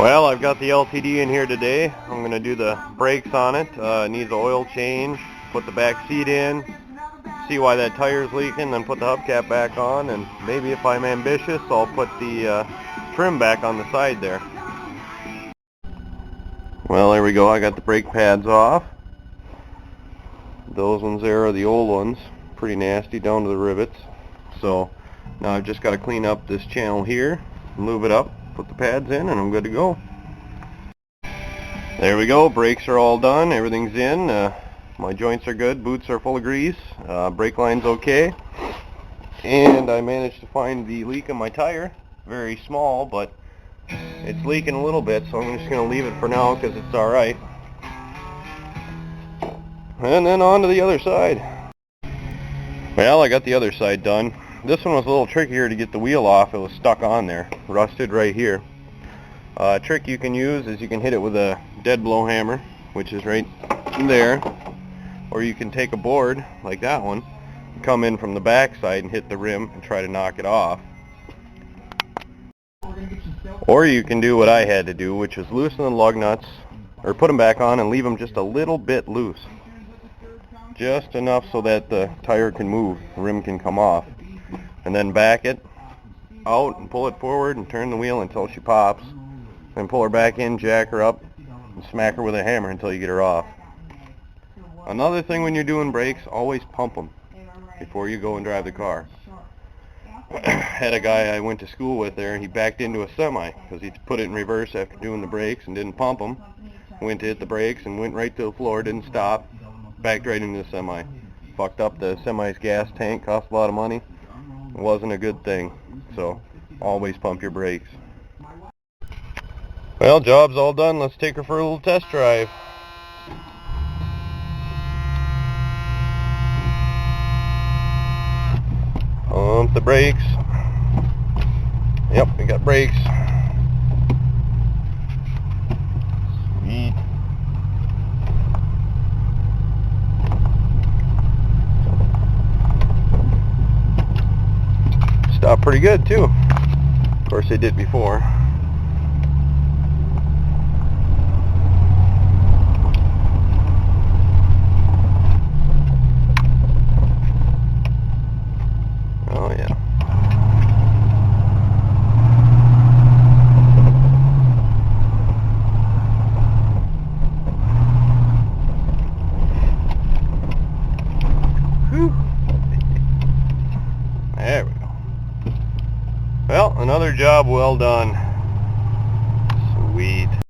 Well, I've got the LTD in here today. I'm going to do the brakes on it. It needs an oil change, put the back seat in, see why that tire's leaking, then put the hubcap back on, and maybe if I'm ambitious, I'll put the trim back on the side there. Well, there we go. I got the brake pads off. Those ones there are the old ones. Pretty nasty down to the rivets. So now I've just got to clean up this channel here, lube it up, put the pads in, and I'm good to go. There we go. Brakes are all done. Everything's in. My joints are good. Boots are full of grease. Brake line's okay. And I managed to find the leak in my tire. Very small, but it's leaking a little bit, so I'm just going to leave it for now because it's alright. And then on to the other side. Well, I got the other side done. This one was a little trickier to get the wheel off. It was stuck on there, rusted right here. A trick you can use is you can hit it with a dead blow hammer, which is right there, or you can take a board like that one, come in from the back side and hit the rim and try to knock it off. Or you can do what I had to do, which was loosen the lug nuts, or put them back on and leave them just a little bit loose. Just enough so that the tire can move, the rim can come off. And then back it out and pull it forward and turn the wheel until she pops. Then pull her back in, jack her up, and smack her with a hammer until you get her off. Another thing when you're doing brakes, always pump them before you go and drive the car. Had a guy I went to school with there, and he backed into a semi because he put it in reverse after doing the brakes and didn't pump them. Went to hit the brakes and went right to the floor, didn't stop, backed right into the semi. Fucked up the semi's gas tank, cost a lot of money. It wasn't a good thing, so always pump your brakes. Well, job's all done. Let's take her for a little test drive. Pump the brakes. Yep, we got brakes. Sweet. Stopped pretty good too. Of course they did before. Oh yeah. Whew. There we go. Well, another job well done.